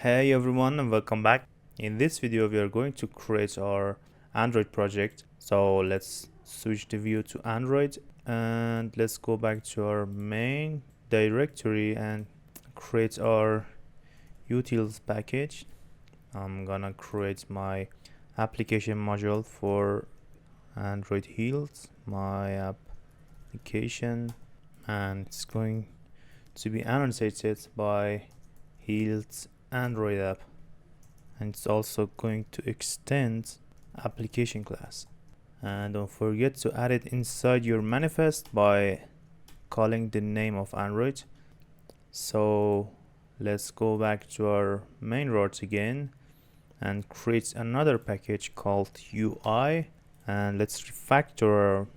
Hey everyone and welcome back. In this video we are going to create our Android project. So let's switch the view to Android and let's go back to our main directory and create our utils package. I'm gonna create my application module for Android Heels, my application, and it's going to be annotated by Heels Android app, and it's also going to extend application class. And don't forget to add it inside your manifest by calling the name of Android. So let's go back to our main route again and create another package called UI, and let's refactor our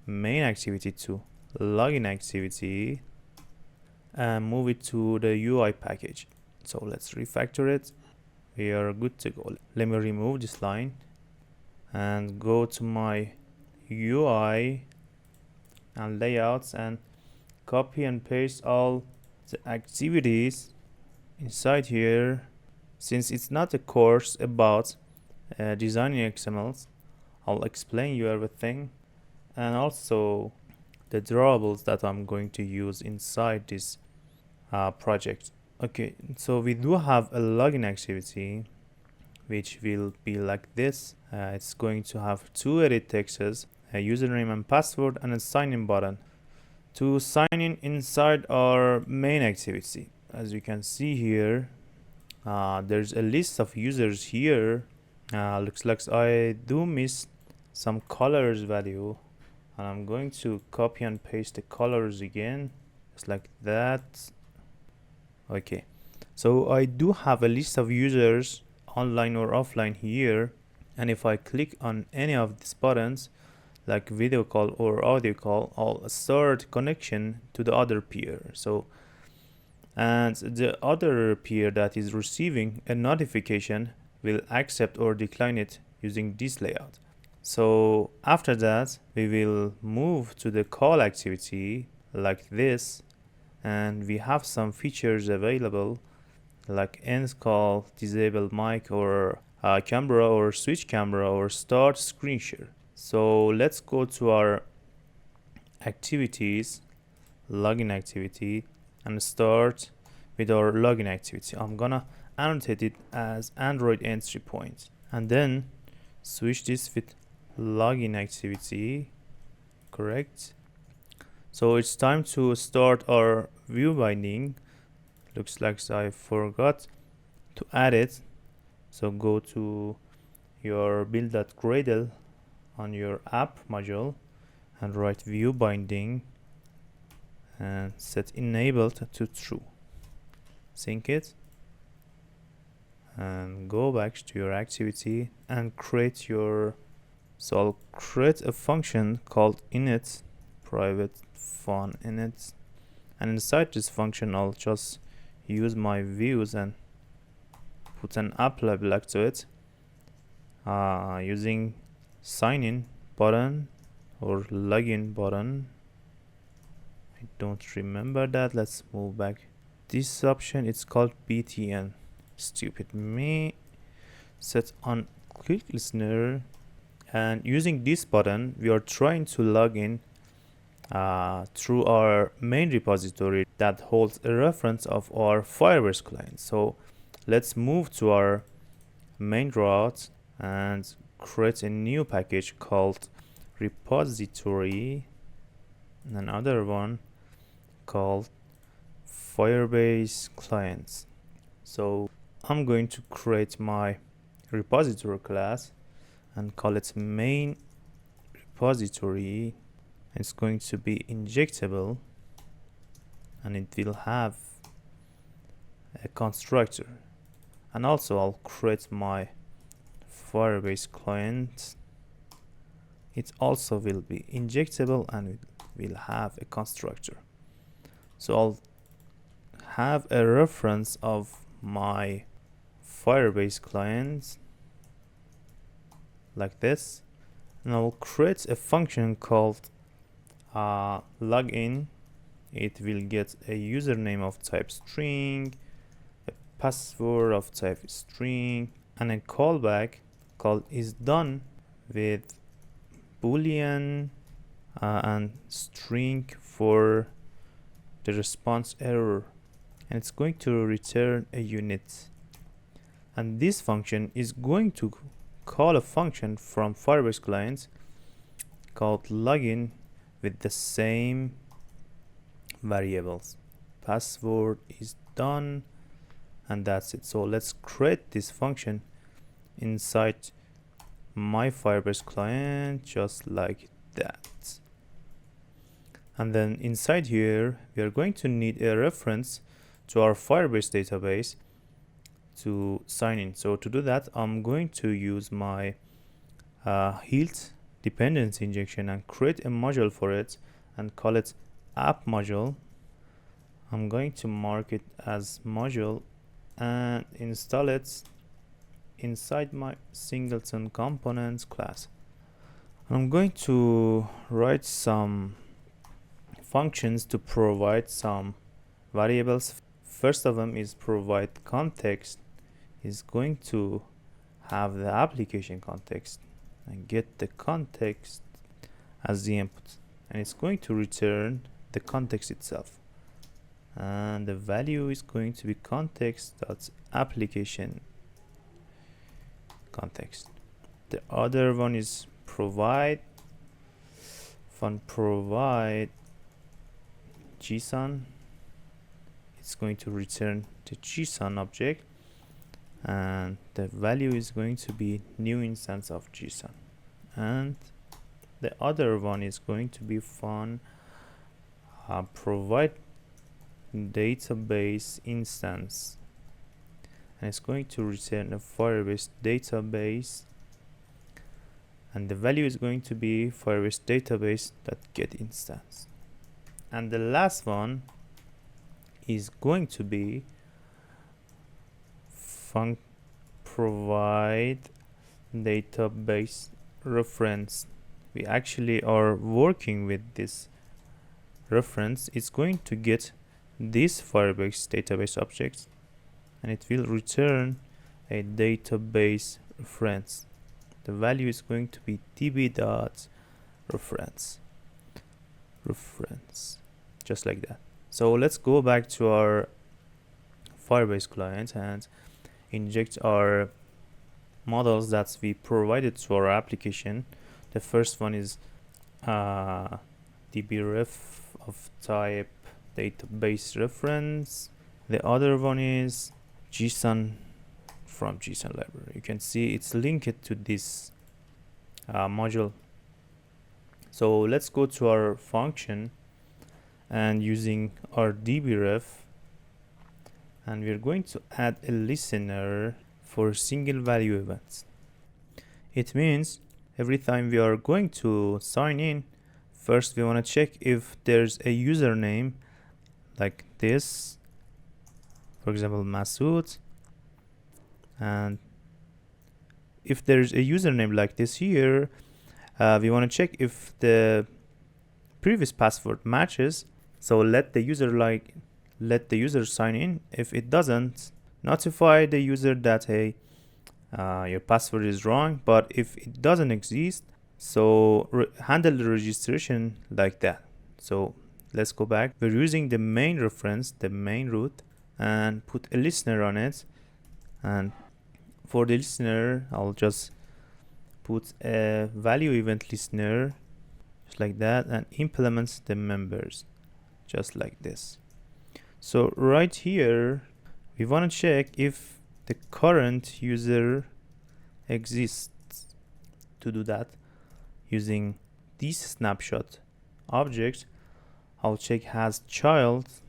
main activity to login activity and move it to the UI package. So let's refactor it. We are good to go. Let me remove this line and go to my UI and layouts and copy and paste all the activities inside here. Since it's not a course about designing XMLs, I'll explain you everything and also the drawables that I'm going to use inside this project. Okay, so we do have a login activity which will be like this. It's going to have two edit texts, a username and password, and a sign in button. To sign in inside our main activity, as you can see here, there's a list of users here. Looks like I do miss some colors value, and I'm going to copy and paste the colors again, just like that. Okay, so I do have a list of users online or offline here, and if I click on any of these buttons like video call or audio call, I'll start connection to the other peer. And the other peer that is receiving a notification will accept or decline it using this layout. So after that we will move to the call activity like this, and we have some features available like end call, disable mic or camera or switch camera or start screen share. So let's go to our activities, login activity, and start with our login activity. I'm gonna annotate it as Android entry point and then switch this with login activity. Correct. So it's time to start our view binding. Looks like I forgot to add it. So go to your build.gradle on your app module and write view binding and set enabled to true. Sync it and go back to your activity and create your. So I'll create a function called init private fun init, and inside this function I'll just use my views and put an apply block to it using sign in button or login button. I don't remember that. Let's move back. This option, it's called btn. Stupid me. Set on quick listener, and using this button we are trying to log in through our main repository that holds a reference of our Firebase client. So let's move to our main route and create a new package called repository and another one called Firebase clients. So I'm going to create my repository class and call it main repository. It's going to be injectable and it will have a constructor, and also I'll create my Firebase client. It also will be injectable and it will have a constructor. So I'll have a reference of my Firebase client like this, and I'll create a function called login. It will get a username of type string, a password of type string, and a callback called is done with boolean and string for the response error, and it's going to return a unit. And this function is going to call a function from Firebase client called login with the same variables. Password is done, and that's it. So let's create this function inside my Firebase client just like that. And then inside here we are going to need a reference to our Firebase database to sign in. So to do that, I'm going to use my health dependency injection and create a module for it and call it app module. I'm going to mark it as module and install it inside my singleton components class. I'm going to write some functions to provide some variables. First of them is provide context, is going to have the application context and get the context as the input, and it's going to return the context itself, and the value is going to be context.application context. The other one is provide JSON. It's going to return the JSON object, and the value is going to be new instance of JSON. And the other one is going to be provide database instance, and it's going to return a Firebase database, and the value is going to be Firebase database.get instance. And the last one is going to be provide database reference. We actually are working with this reference. It's going to get this Firebase database object, and it will return a database reference. The value is going to be db.reference, just like that. So let's go back to our Firebase client and inject our models that we provided to our application. The first one is dbref of type database reference. The other one is JSON from JSON library. You can see it's linked to this module. So let's go to our function and using our dbref, and we're going to add a listener for single value events. It means every time we are going to sign in, first we want to check if there's a username like this, for example Masood, and if there's a username like this here, we want to check if the previous password matches. So let the user sign in. If it doesn't, notify the user that hey, your password is wrong. But if it doesn't exist, so handle the registration like that. So let's go back. We're using the main reference, the main root, and put a listener on it. And for the listener, I'll just put a value event listener just like that, and implements the members just like this. So right here we want to check if the current user exists. To do that, using this snapshot object, I'll check has child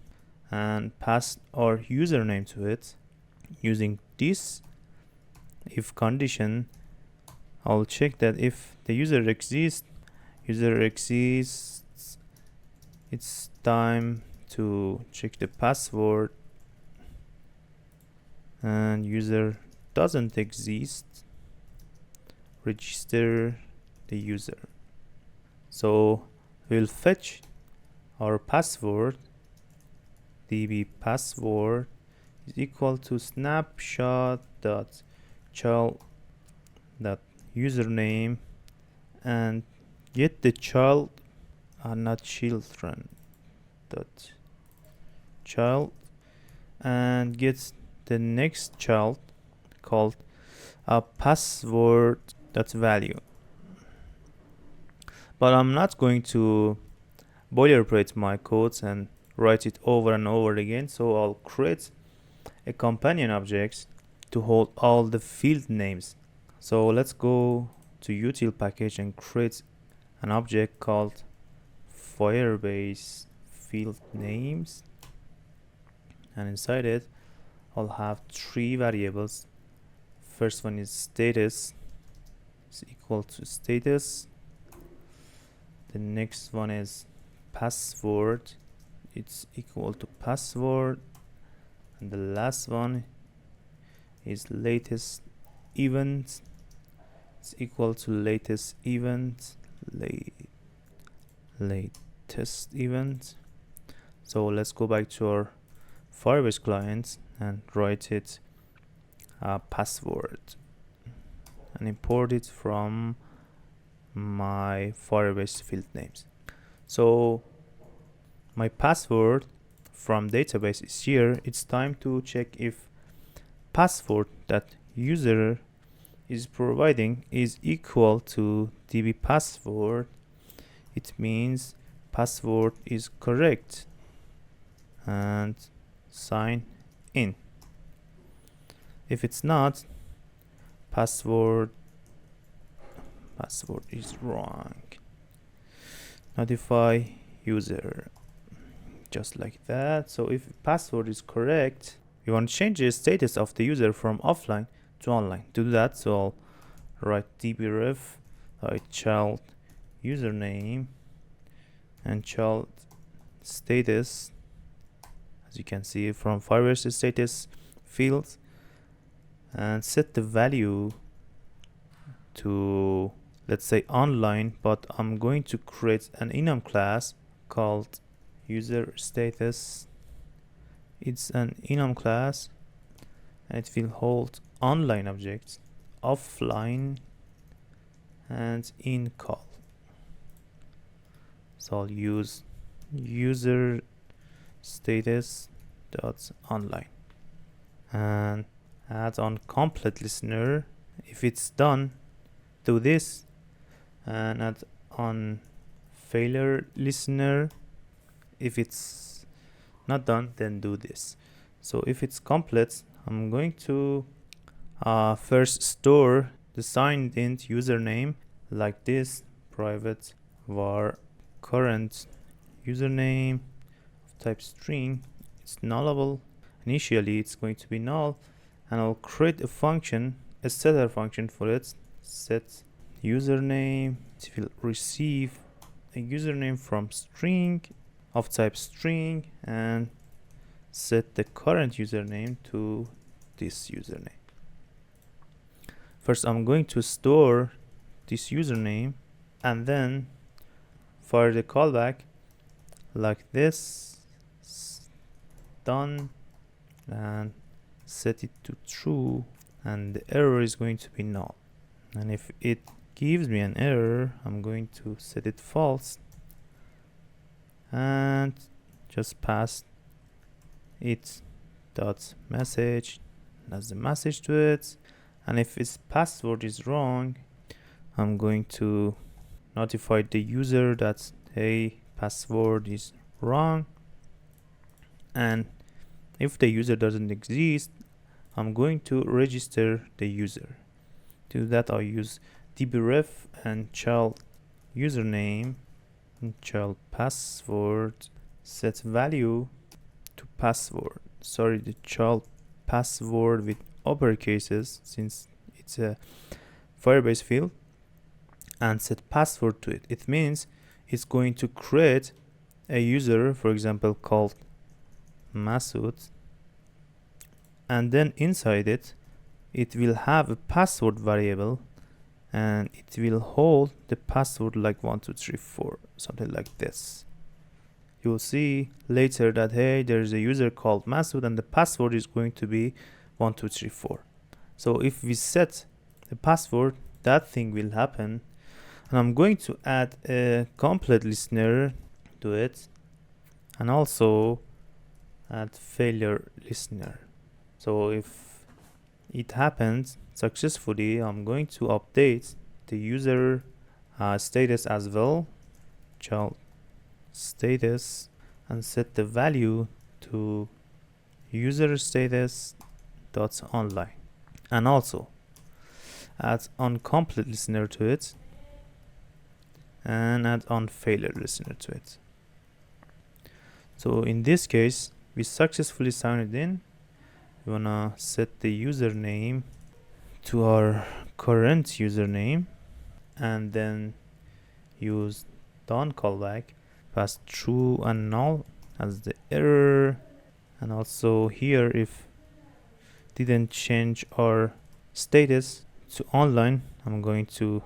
and pass our username to it. Using this if condition, I'll check that if the user exists, it's time to check the password, and user doesn't exist, register the user. So we'll fetch our password, db password is equal to snapshot dot child dot username, and get the child, not children, dot child, and get the next child called a password dot value. But I'm not going to boilerplate my codes and write it over and over again, so I'll create a companion object to hold all the field names. So let's go to util package and create an object called Firebase field names, and inside it I'll have 3 variables. First one is status, is equal to status. The next one is password, it's equal to password, and the last one is latest event, it's equal to latest event, latest event. So let's go back to our Firebase client and write it password and import it from my Firebase field names. So my password from database is here. It's time to check if password that user is providing is equal to db password. It means password is correct, and sign in. If it's not, password is wrong. Notify user, just like that. So if password is correct, we want to change the status of the user from offline to online. To do that, so I'll write dbref child username and child status, as you can see from Firebase status fields, and set the value to, let's say, online, but I'm going to create an enum class called user status. It's an enum class and it will hold online objects, offline, and in call. So I'll use user status dot online and add on complete listener. If it's done, do this, and add on failure listener. If it's not done, then do this. So if it's complete, I'm going to first store the signed in username like this: private var current username of type string. It's nullable. Initially it's going to be null, and I'll create a function, a setter function for it. Set username. It will receive a username from string of type string, and set the current username to this username. First I'm going to store this username and then fire the callback like this. Done, and set it to true, and the error is going to be null. And if it gives me an error, I'm going to set it false and just pass it dot message as the message to it. And if its password is wrong, I'm going to notify the user that, hey, password is wrong. And if the user doesn't exist, I'm going to register the user. To do that, I'll use dbref and child username and child password, set value to password. Sorry, the child password with uppercases, since it's a Firebase field, and set password to it. It means it's going to create a user, for example, called Masood, and then inside it will have a password variable, and it will hold the password like 1 2 3 4, something like this. you'll see later that, hey, there's a user called Masood and the password is going to be 1234. So if we set the password, that thing will happen. And I'm going to add a complete listener to it, and also add failure listener. So if it happens successfully, I'm going to update the user status as well, child status, and set the value to user status dot online, and also add on complete listener to it and add on failure listener to it. So in this case, we successfully signed in. We wanna set the username to our current username, and then use done callback, pass true and null as the error. And also here, if didn't change our status to online, I'm going to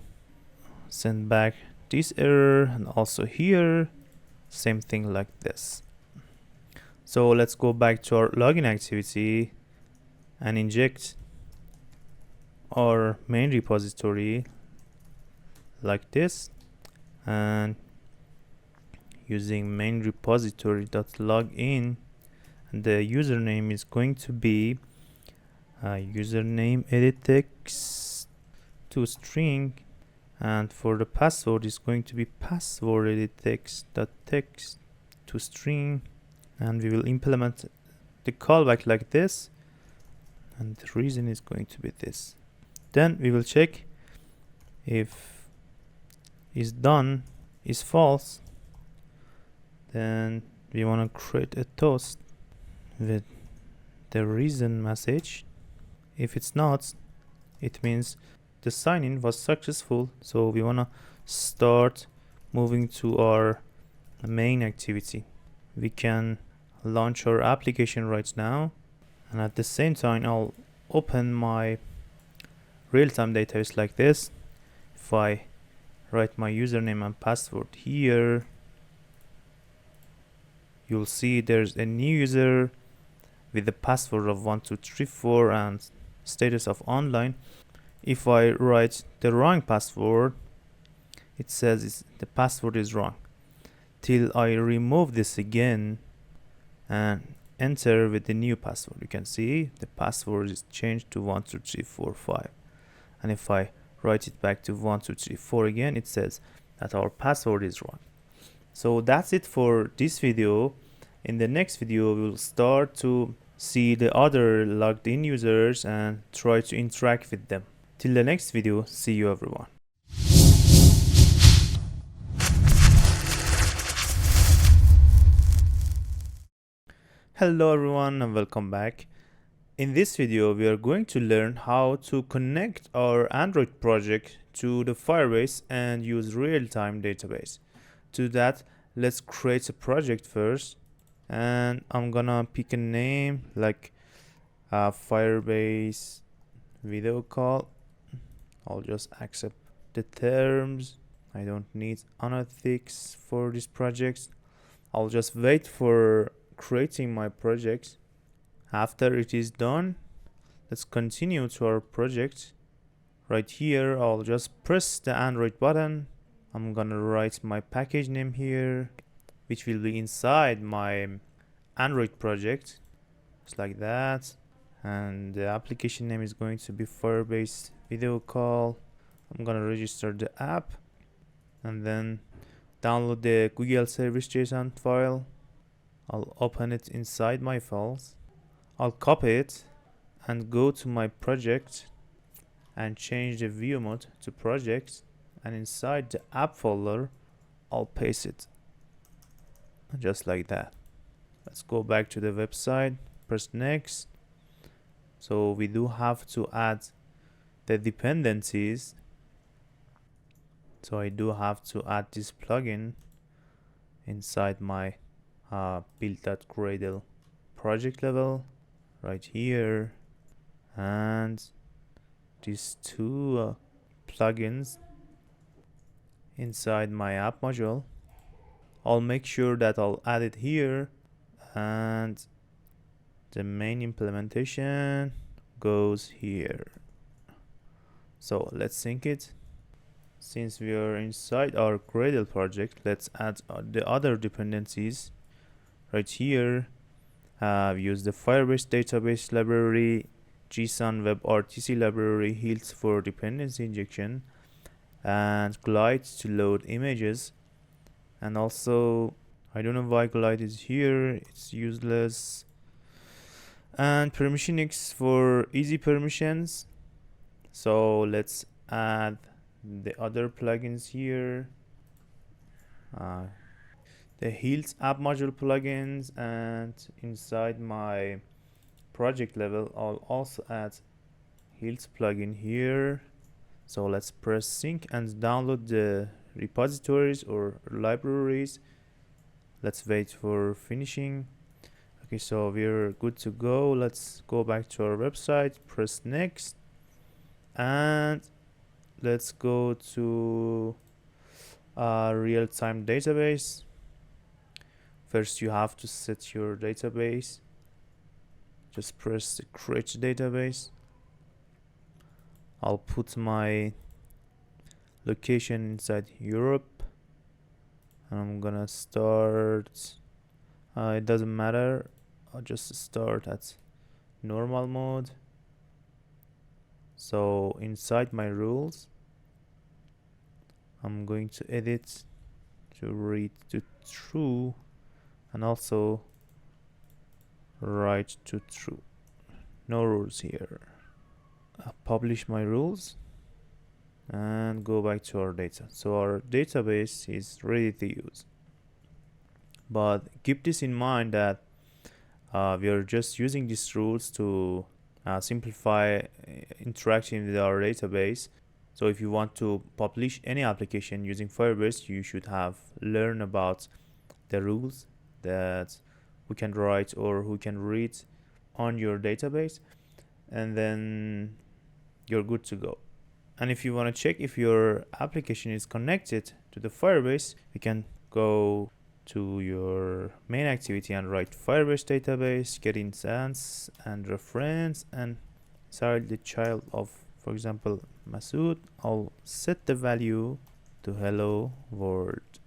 send back this error, and also here same thing like this. So let's go back to our login activity and inject our main repository like this, and using main repository.login, and the username is going to be username edit text to string, and for the password is going to be password edit text to string, and we will implement the callback like this, and the reason is going to be this. Then we will check if is done is false, then we want to create a toast with the reason message. If it's not, it means the sign-in was successful. So we want to start moving to our main activity. We can launch our application right now, and at the same time I'll open my real-time database like this. If I write my username and password here, you'll see there's a new user with the password of 1234 and status of online. If I write the wrong password, it says the password is wrong, till I remove this again and enter with the new password. You can see the password is changed to 12345, and if I write it back to 1234 again, it says that our password is wrong. So that's it for this video. In the next video, we'll start to see the other logged in users and try to interact with them. Till the next video, see you everyone. Hello everyone and welcome back. In this video, we are going to learn how to connect our Android project to the Firebase and use real-time database. To that, let's create a project first, and I'm gonna pick a name like Firebase video call. I'll just accept the terms. I don't need analytics for this project. I'll just wait for creating my project. After it is done, let's continue to our project. Right here, I'll just press the Android button. I'm gonna write my package name here, which will be inside my Android project, just like that. And the application name is going to be Firebase video call. I'm gonna register the app and then download the google-services.json file. I'll open it inside my files. I'll copy it and go to my project and change the view mode to projects, and inside the app folder I'll paste it just like that. Let's go back to the website, press next. So we do have to add the dependencies, so I do have to add this plugin inside my build.gradle project level right here, and these two plugins inside my app module. I'll make sure that I'll add it here, and the main implementation goes here. So let's sync it. Since we are inside our Gradle project, let's add the other dependencies. Right here, I've used the Firebase Database library, JSON WebRTC library, Hills for dependency injection, and Glide to load images. And also, I don't know why Glide is here, it's useless. And PermissionX for easy permissions. So let's add the other plugins here. The Hills app module plugins, and inside my project level I'll also add Hills plugin here. So let's press sync and download the repositories or libraries. Let's wait for finishing. Okay, so we're good to go. Let's go back to our website, press next, and let's go to real-time database. First you have to set your database. Just press create database. I'll put my location inside Europe, and I'm gonna start, it doesn't matter, I'll just start at normal mode. So inside my rules, I'm going to edit to read to true, and also write to true. No rules here. Publish my rules and go back to our data. So our database is ready to use. But keep this in mind that we are just using these rules to simplify interaction with our database. So if you want to publish any application using Firebase, you should have learned about the rules that we can write or who can read on your database, and then you're good to go. And if you want to check if your application is connected to the Firebase, you can go to your main activity and write Firebase database, get instance and reference, and inside the child of, for example, Masood, I'll set the value to hello world.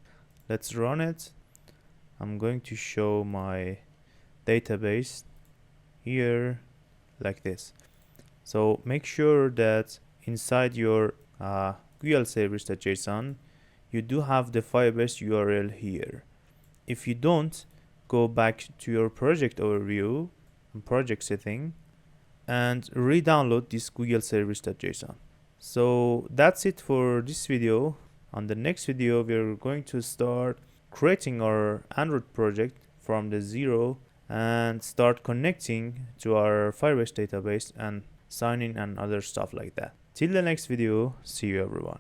Let's run it. I'm going to show my database here like this. So make sure that inside your google-services.json you do have the Firebase URL here. If you don't, go back to your project overview and project setting and re-download this google-services.json. So that's it for this video. On the next video, we're going to start creating our Android project from the zero and start connecting to our Firebase database and sign in and other stuff like that. Till the next video, see you everyone.